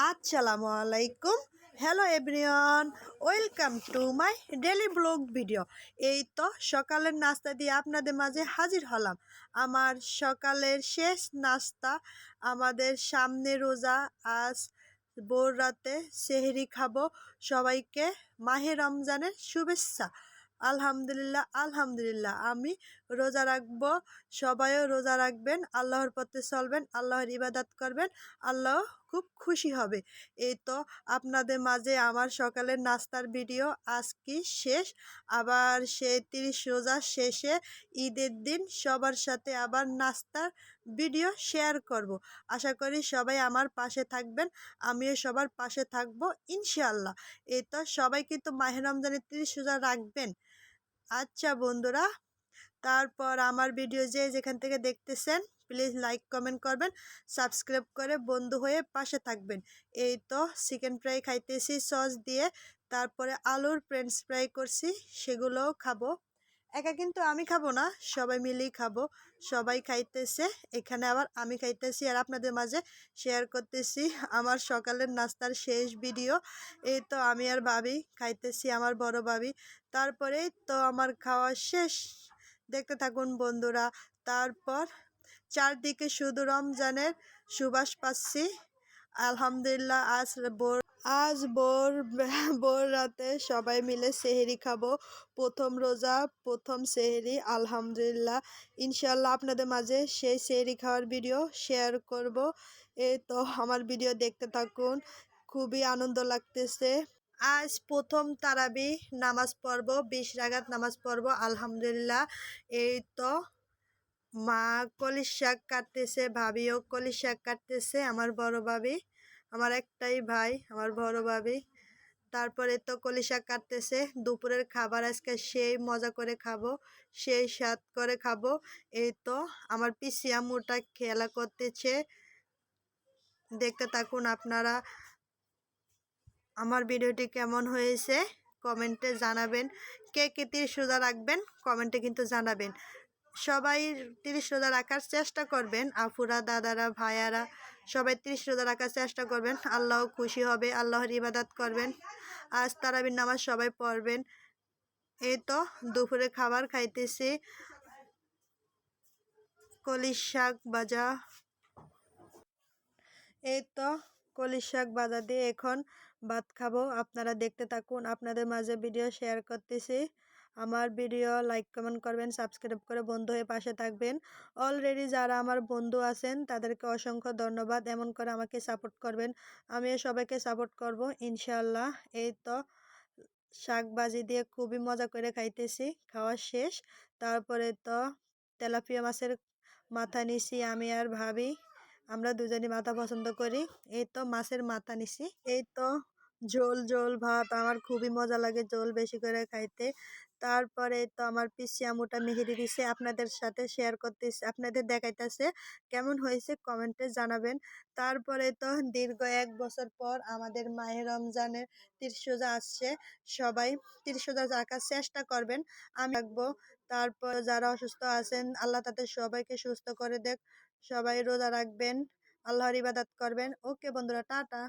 আসসালামু আলাইকুম। Hello everyone, welcome to my daily blog video. এই তো সকালের নাস্তা দিয়ে আপনাদের মাঝে হাজির হলাম। আমার সকালের শেষ নাস্তা। আমাদের সামনে রোজা, আজ ভোর রাতে সেহরি খাবো। সবাইকে মাহে রমজানের শুভেচ্ছা। আলহামদুলিল্লাহ আলহামদুলিল্লাহ, আমি রোজা রাখবো, সবাইও রোজা রাখবেন, আল্লাহর পথে চলবেন, আল্লাহর ইবাদত করবেন, আল্লাহ খুব খুশি হবে। এই তো আপনাদের মাঝে আমার সকালের নাস্তার ভিডিও আজকে শেষ। আবার সেই 30 রোজা শেষে ঈদের দিন সবার সাথে আবার নাস্তার ভিডিও শেয়ার করব। আশা করি সবাই আমার পাশে থাকবেন, আমিও সবার পাশে থাকবো ইনশাআল্লাহ। এই তো সবাই কিন্তু মাহে রমজানের 30 রোজা রাখবেন। আচ্ছা বন্ধুরা, তারপর আমার ভিডিও যেখান থেকে দেখতেছেন প্লিজ লাইক কমেন্ট করবেন, সাবস্ক্রাইব করে বন্ধু হয়ে পাশে থাকবেন। এই তো চিকেন ফ্রাই খাইতেছি সস দিয়ে, তারপরে আলুর ফ্রেঞ্চ ফ্রাই করছি, সেগুলোও খাবো। একা কিন্তু আমি খাবো না, সবাই মিলেই খাবো। সবাই খাইতেছে, এখানে আবার আমি খাইতেছি আর আপনাদের মাঝে শেয়ার করতেছি আমার সকালের নাস্তার শেষ ভিডিও। এই তো আমি আর ভাবি খাইতেছি, আমার বড় ভাবি। তারপরেই তো আমার খাওয়া শেষ, দেখতে থাকুন বন্ধুরা। তারপর চারদিকে শুধু রমজানের সুবাস পাচ্ছি। আলহামদুলিল্লাহ, আজ ভোর রাতে সবাই মিলে সেহরি খাবো। প্রথম রোজা, প্রথম সেহরি। আলহামদুলিল্লাহ, ইনশাল্লাহ আপনাদের মাঝে সেই সেহরি খাওয়ার ভিডিও শেয়ার করব। এই তো আমার ভিডিও দেখতে থাকুন, খুবই আনন্দ লাগতেছে। আজ প্রথম তারাবি নামাজ পড়ব, 20 রাকাত নামাজ পড়ব। আলহামদুলিল্লাহ। এই তো মা কলির শাক কাটতেছে, ভাবিও কলির শাক কাটতেছে, আমার বড় ভাবি। আমার একটাই ভাই, আমার বড় ভাবি। তারপরে তো কলি শাক কাটতেছে। দুপুরের খাবার আজকে সেই মজা করে খাবো, সেই স্বাদ করে খাবো। এই তো আমার পিসি আম্মুটা খেলা করতেছে, দেখতে থাকুন আপনারা। আমার ভিডিওটি কেমন হয়েছে কমেন্টে জানাবেন। কে কে 30 রোজা রাখবেন কমেন্টে কিন্তু জানাবেন। সবাই 30 রোজা রাখার চেষ্টা করবেন, আপুরা, দাদারা, ভাইয়ারা সবাই 30 রোজা রাখার চেষ্টা করবেন, আল্লাহ খুশি হবে, আল্লাহর ইবাদত করবেন। আজ তারাবির নামাজ সবাই পড়বেন। এই তো দুপুরে খাবার খাইতেছি, কলির শাক ভাজা। এই তো কলির শাক ভাজা দিয়ে এখন ভাত খাবো। আপনারা দেখতে থাকুন, আপনাদের মাঝে ভিডিও শেয়ার করতেছি। আমার ভিডিও লাইক কমেন্ট করবেন, সাবস্ক্রাইব করে বন্ধু হয়ে পাশে থাকবেন। অলরেডি যারা আমার বন্ধু আছেন তাদেরকে অসংখ্য ধন্যবাদ, এমন করে আমাকে সাপোর্ট করবেন, আমিও সবাইকে সাপোর্ট করব ইনশাআল্লাহ। এই তো শাক ভাজি দিয়ে খুবই মজা করে খাইতেছি, খাওয়া শেষ। তারপরে তো তেলাপিয়া মাছের মাথা নিছি আমি আর ভাবি, আমরা দুজনই মাথা পছন্দ করি। এই তো মাছের মাথা নিছি। এই তো ঝোল ঝোল ভাত, আমার খুবই মজা লাগে ঝোল বেশি করে খাইতে। তারপরে তো আমার পিসি আমুটা মেহেদি দিছে, আপনাদের সাথে শেয়ার করতেছে, আপনাদের দেখাইতেছে কেমন হয়েছে কমেন্টে জানাবেন। তারপরে তো দীর্ঘ 1 বছর পর আমাদের মাহে রমজানের 30 রোজা আসছে। সবাই 30 রোজা রাখার চেষ্টা করবেন, আমি রাখবো। তারপর যারা অসুস্থ আছেন আল্লাহ তাদের সবাইকে সুস্থ করে দেখ। সবাই রোজা রাখবেন, আল্লাহর ইবাদত করবেন। ওকে বন্ধুরা, টাটা।